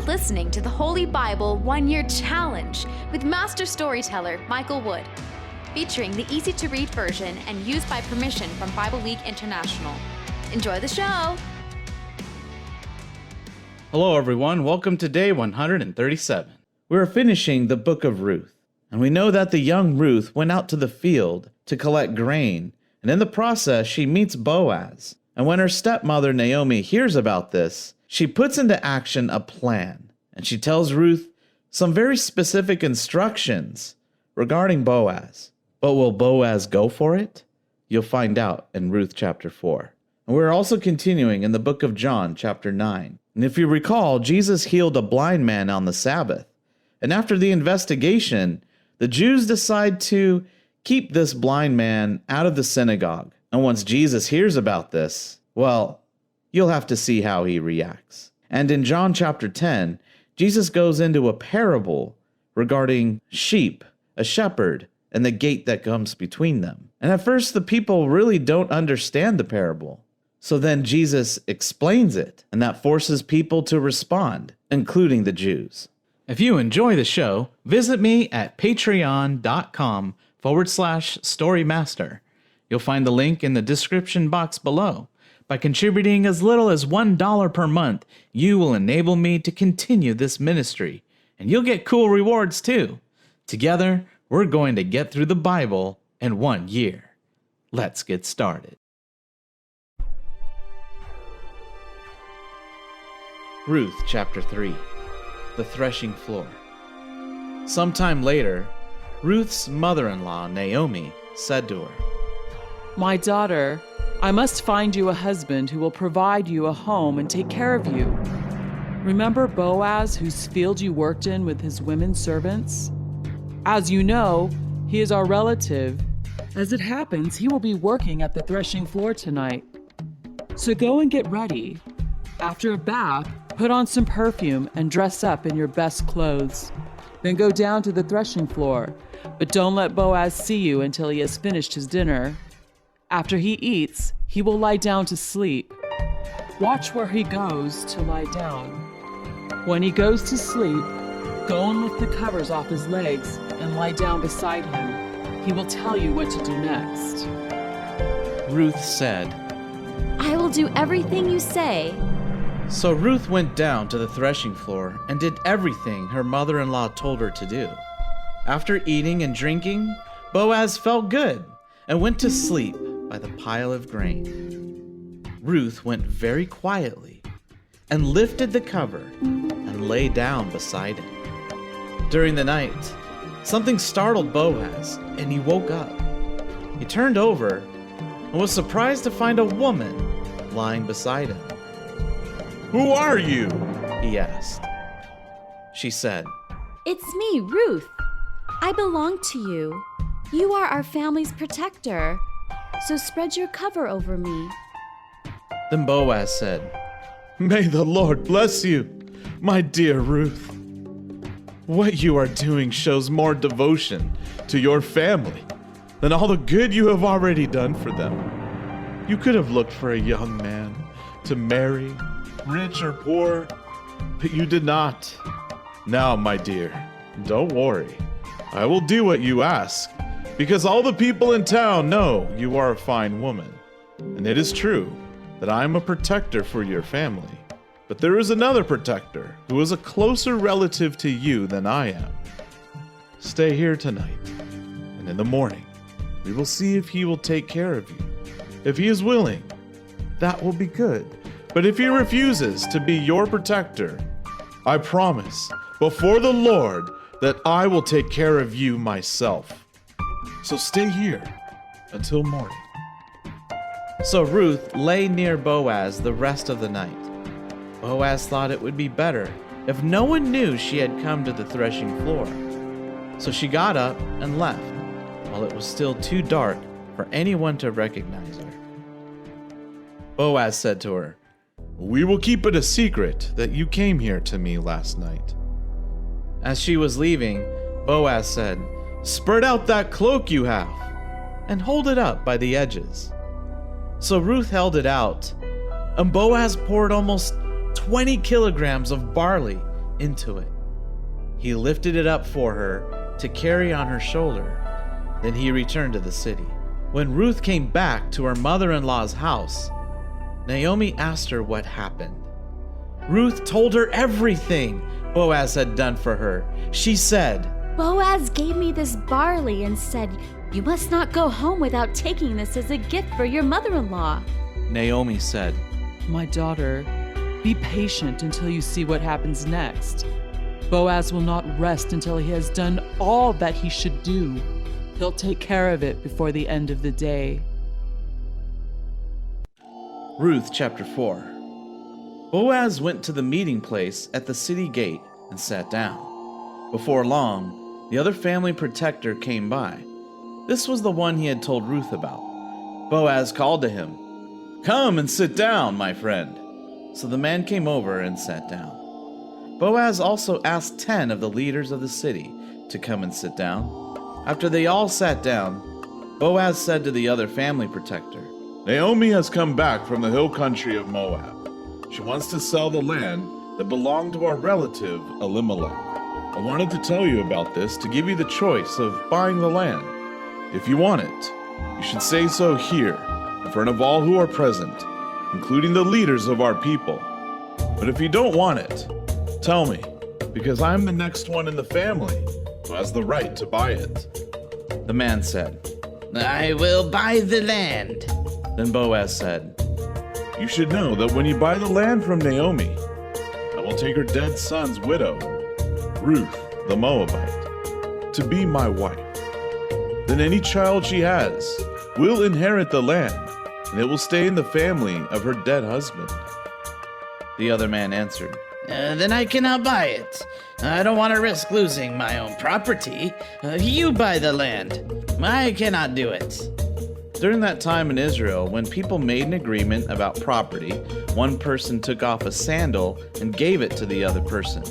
listening to the Holy Bible 1-Year Challenge with Master Storyteller Michael Wood, featuring the easy-to-read version and used by permission from Bible League International. Enjoy the show! Hello everyone, welcome to day 137. We're finishing the book of Ruth, and we know that the young Ruth went out to the field to collect grain, and in the process she meets Boaz. And when her stepmother Naomi hears about this, she puts into action a plan, and she tells Ruth some very specific instructions regarding Boaz. But will Boaz go for it? You'll find out in Ruth chapter 4. And we're also continuing in the book of John chapter 9. And if you recall, Jesus healed a blind man on the Sabbath. And after the investigation, the Jews decide to keep this blind man out of the synagogue. And once Jesus hears about this, well, you'll have to see how he reacts. And in John chapter 10, Jesus goes into a parable regarding sheep, a shepherd, and the gate that comes between them. And at first, the people really don't understand the parable. So then Jesus explains it, and that forces people to respond, including the Jews. If you enjoy the show, visit me at patreon.com/storymaster. You'll find the link in the description box below. By contributing as little as $1 per month, you will enable me to continue this ministry, and you'll get cool rewards too. Together, we're going to get through the Bible in 1 year. Let's get started. Ruth chapter 3, the threshing floor. Sometime later, Ruth's mother-in-law, Naomi, said to her, "My daughter, I must find you a husband who will provide you a home and take care of you. Remember Boaz, whose field you worked in with his women servants? As you know, he is our relative. As it happens, he will be working at the threshing floor tonight. So go and get ready. After a bath, put on some perfume and dress up in your best clothes. Then go down to the threshing floor, but don't let Boaz see you until he has finished his dinner. After he eats, he will lie down to sleep. Watch where he goes to lie down. When he goes to sleep, go and lift the covers off his legs and lie down beside him. He will tell you what to do next." Ruth said, I will do everything you say. So Ruth went down to the threshing floor and did everything her mother-in-law told her to do. After eating and drinking, Boaz felt good and went to sleep by the pile of grain. Ruth went very quietly and lifted the cover and lay down beside it. During the night, something startled Boaz and he woke up. He turned over and was surprised to find a woman lying beside him. "Who are you?" he asked. She said, It's me, Ruth. I belong to you. You are our family's protector, so spread your cover over me. Then Boaz said, "May the Lord bless you, my dear Ruth. What you are doing shows more devotion to your family than all the good you have already done for them. You could have looked for a young man to marry, rich or poor, but you did not. Now, my dear, don't worry. I will do what you ask, because all the people in town know you are a fine woman. And it is true that I am a protector for your family. But there is another protector who is a closer relative to you than I am. Stay here tonight, and in the morning we will see if he will take care of you. If he is willing, that will be good. But if he refuses to be your protector, I promise before the Lord that I will take care of you myself. So stay here until morning." So Ruth lay near Boaz the rest of the night. Boaz thought it would be better if no one knew she had come to the threshing floor. So she got up and left, while it was still too dark for anyone to recognize her. Boaz said to her, "We will keep it a secret that you came here to me last night." As she was leaving, Boaz said, "Spread out that cloak you have, and hold it up by the edges." So Ruth held it out, and Boaz poured almost 20 kilograms of barley into it. He lifted it up for her to carry on her shoulder. Then he returned to the city. When Ruth came back to her mother-in-law's house, Naomi asked her what happened. Ruth told her everything Boaz had done for her. She said, Boaz gave me this barley and said, "You must not go home without taking this as a gift for your mother-in-law." Naomi said, My daughter, be patient until you see what happens next. Boaz will not rest until he has done all that he should do. He'll take care of it before the end of the day. Ruth chapter 4. Boaz went to the meeting place at the city gate and sat down. Before long, the other family protector came by. This was the one he had told Ruth about. Boaz called to him, "Come and sit down, my friend." So the man came over and sat down. Boaz also asked 10 of the leaders of the city to come and sit down. After they all sat down, Boaz said to the other family protector, Naomi has come back from the hill country of Moab. She wants to sell the land that belonged to our relative Elimelech. I wanted to tell you about this to give you the choice of buying the land. If you want it, you should say so here, in front of all who are present, including the leaders of our people. But if you don't want it, tell me, because I'm the next one in the family who has the right to buy it. The man said, "I will buy the land." Then Boaz said, You should know that when you buy the land from Naomi, I will take her dead son's widow, Ruth the Moabite, to be my wife. Then any child she has will inherit the land, and it will stay in the family of her dead husband. The other man answered, Then I cannot buy it. I don't want to risk losing my own property. You buy the land. I cannot do it." During that time in Israel, when people made an agreement about property, one person took off a sandal and gave it to the other person.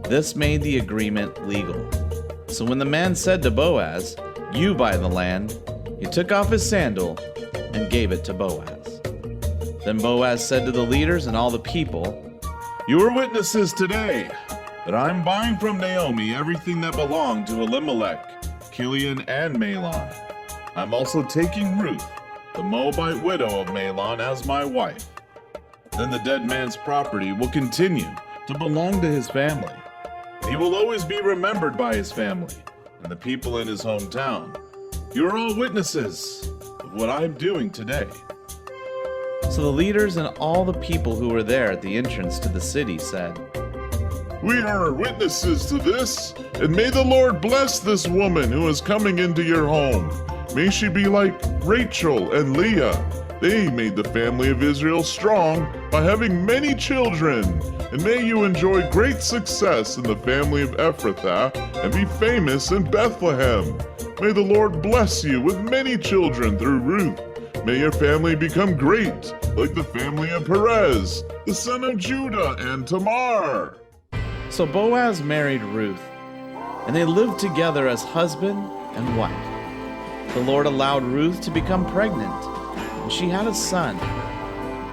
This made the agreement legal. So when the man said to Boaz, "You buy the land," he took off his sandal and gave it to Boaz. Then Boaz said to the leaders and all the people, You are witnesses today that I'm buying from Naomi everything that belonged to Elimelech, Kilion, and Mahlon. I'm also taking Ruth, the Moabite widow of Mahlon, as my wife. Then the dead man's property will continue to belong to his family. He will always be remembered by his family and the people in his hometown. You are all witnesses of what I'm doing today. So the leaders and all the people who were there at the entrance to the city said, We are witnesses to this, and may the Lord bless this woman who is coming into your home. May she be like Rachel and Leah. They made the family of Israel strong by having many children. And may you enjoy great success in the family of Ephrathah and be famous in Bethlehem. May the Lord bless you with many children through Ruth. May your family become great, like the family of Perez, the son of Judah, and Tamar. So Boaz married Ruth, and they lived together as husband and wife. The Lord allowed Ruth to become pregnant, and she had a son.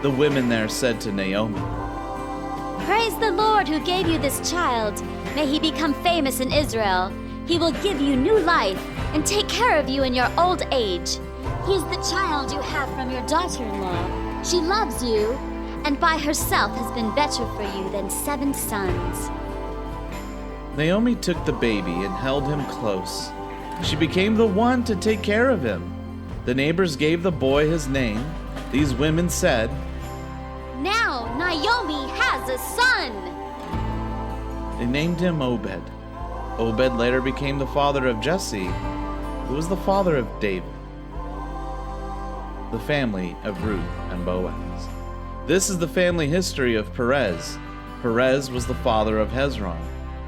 The women there said to Naomi, Praise the Lord who gave you this child. May he become famous in Israel. He will give you new life and take care of you in your old age. He is the child you have from your daughter-in-law. She loves you, and by herself has been better for you than 7 sons. Naomi took the baby and held him close. She became the one to take care of him. The neighbors gave the boy his name. These women said, Now Naomi has a son. They named him Obed. Obed later became the father of Jesse, who was the father of David. The family of Ruth and Boaz. This is the family history of Perez. Perez was the father of Hezron.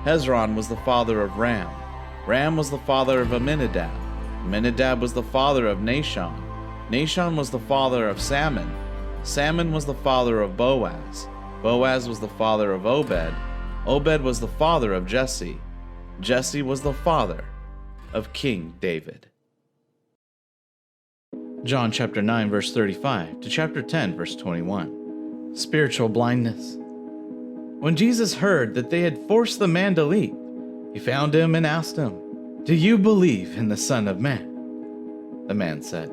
Hezron was the father of Ram. Ram was the father of Amminadab. Amminadab was the father of Nahshon. Nahshon was the father of Salmon. Salmon was the father of Boaz. Boaz was the father of Obed. Obed was the father of Jesse. Jesse was the father of King David. John chapter 9 verse 35 to chapter 10 verse 21. Spiritual blindness. When Jesus heard that they had forced the man to leave, he found him and asked him, "Do you believe in the Son of Man?" The man said,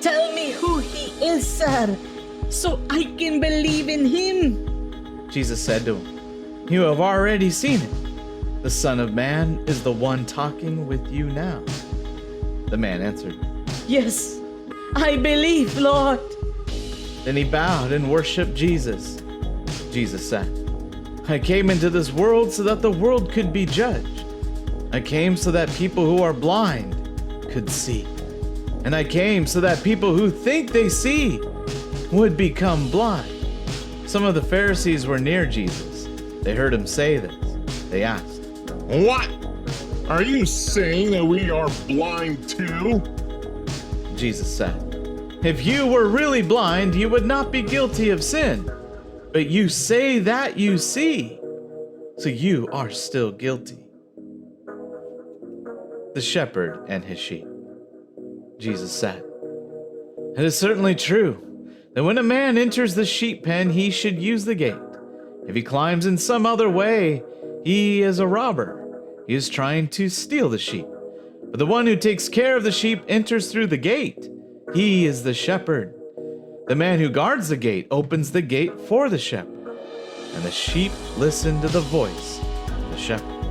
Tell me who he is, sir, so I can believe in him. Jesus said to him, "You have already seen him. The Son of Man is the one talking with you now." The man answered, Yes, I believe, Lord. Then he bowed and worshiped Jesus. Jesus said, "I came into this world so that the world could be judged. I came so that people who are blind could see. And I came so that people who think they see would become blind." Some of the Pharisees were near Jesus. They heard him say this. They asked, What? Are you saying that we are blind too? Jesus said, "If you were really blind, you would not be guilty of sin. But you say that you see, so you are still guilty." The shepherd and his sheep. Jesus said, "It is certainly true that when a man enters the sheep pen, he should use the gate. If he climbs in some other way, he is a robber. He is trying to steal the sheep. But the one who takes care of the sheep enters through the gate. He is the shepherd. The man who guards the gate opens the gate for the shepherd, and the sheep listen to the voice of the shepherd.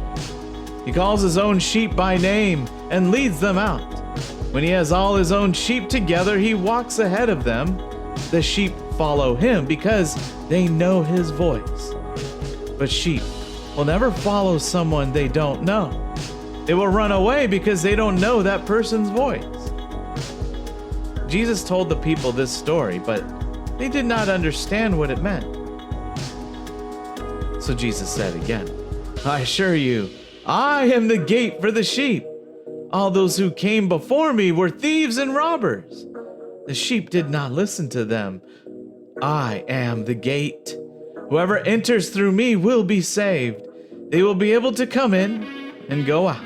He calls his own sheep by name and leads them out. When he has all his own sheep together, he walks ahead of them. The sheep follow him because they know his voice. But sheep will never follow someone they don't know. They will run away because they don't know that person's voice." Jesus told the people this story, but they did not understand what it meant. So Jesus said again, "I assure you, I am the gate for the sheep. All those who came before me were thieves and robbers. The sheep did not listen to them. I am the gate. Whoever enters through me will be saved. They will be able to come in and go out.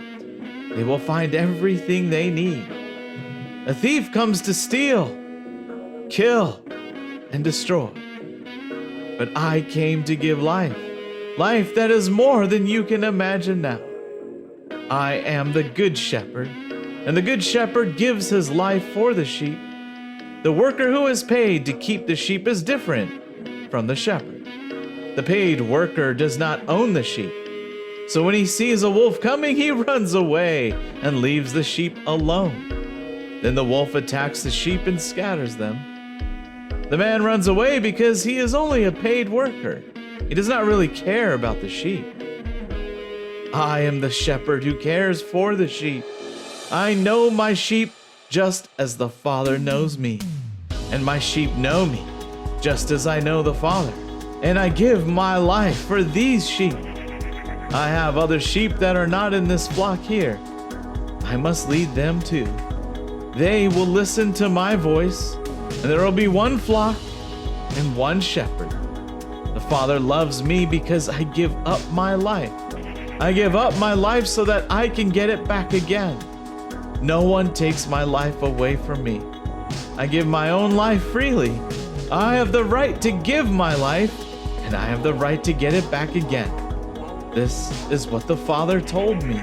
They will find everything they need. A thief comes to steal, kill, and destroy. But I came to give life, life that is more than you can imagine now. I am the good shepherd, and the good shepherd gives his life for the sheep. The worker who is paid to keep the sheep is different from the shepherd. The paid worker does not own the sheep. So when he sees a wolf coming, he runs away and leaves the sheep alone. Then the wolf attacks the sheep and scatters them. The man runs away because he is only a paid worker. He does not really care about the sheep. I am the shepherd who cares for the sheep. I know my sheep just as the Father knows me, and my sheep know me just as I know the Father, and I give my life for these sheep. I have other sheep that are not in this flock here. I must lead them too. They will listen to my voice, and there will be one flock and one shepherd. The Father loves me because I give up my life. I give up my life so that I can get it back again. No one takes my life away from me. I give my own life freely. I have the right to give my life, and I have the right to get it back again. This is what the Father told me.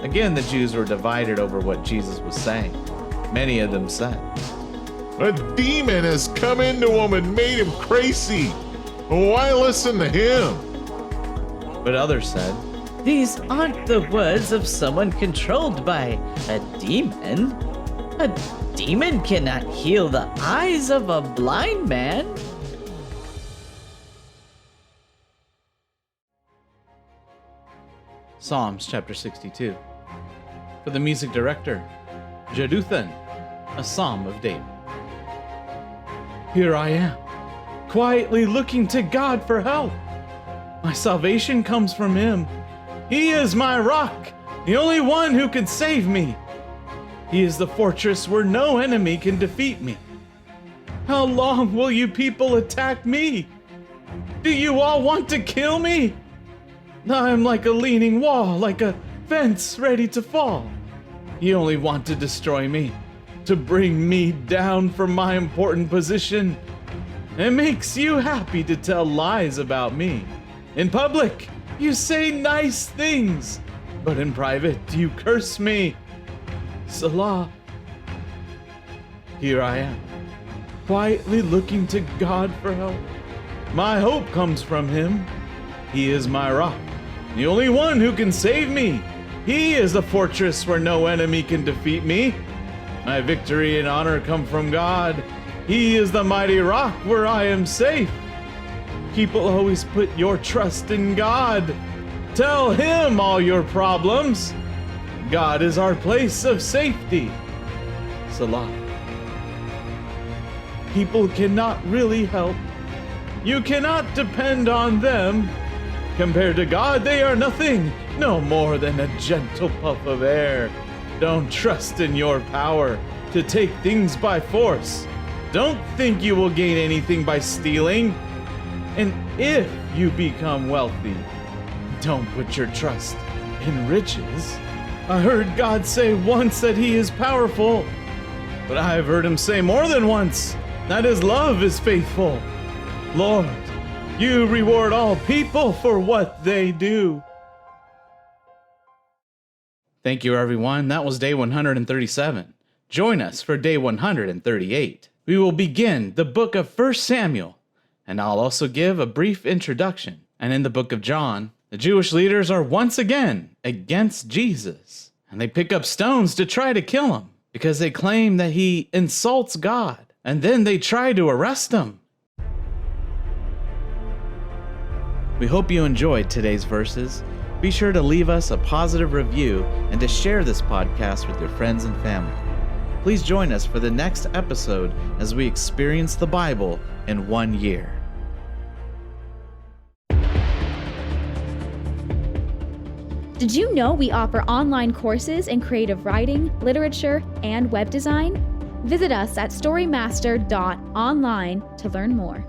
Again, the Jews were divided over what Jesus was saying. Many of them said, A demon has come into him and made him crazy. Why listen to him? but others said, These aren't the words of someone controlled by a demon. A demon cannot heal the eyes of a blind man. Psalms chapter 62. For the music director, Jeduthun, a psalm of David. Here I am, quietly looking to God for help. My salvation comes from Him. He is my rock, the only one who can save me. He is the fortress where no enemy can defeat me. How long will you people attack me? Do you all want to kill me? I'm like a leaning wall, like a fence ready to fall. You only want to destroy me, to bring me down from my important position. It makes you happy to tell lies about me. In public, you say nice things, but in private, you curse me. Salah. Here I am, quietly looking to God for help. My hope comes from Him. He is my rock, the only one who can save me. He is the fortress where no enemy can defeat me. My victory and honor come from God. He is the mighty rock where I am safe. People always put your trust in God. Tell Him all your problems. God is our place of safety. Salah. People cannot really help. You cannot depend on them. Compared to God, they are nothing, no more than a gentle puff of air. Don't trust in your power to take things by force. Don't think you will gain anything by stealing. And if you become wealthy, don't put your trust in riches. I heard God say once that He is powerful, but I have heard Him say more than once that His love is faithful. Lord, You reward all people for what they do. Thank you, everyone. That was day 137. Join us for day 138. We will begin the book of 1 Samuel, and I'll also give a brief introduction. And in the book of John, the Jewish leaders are once again against Jesus, and they pick up stones to try to kill Him because they claim that He insults God, and then they try to arrest Him. We hope you enjoyed today's verses. Be sure to leave us a positive review and to share this podcast with your friends and family. Please join us for the next episode as we experience the Bible in 1 year. Did you know we offer online courses in creative writing, literature, and web design? Visit us at storymaster.online to learn more.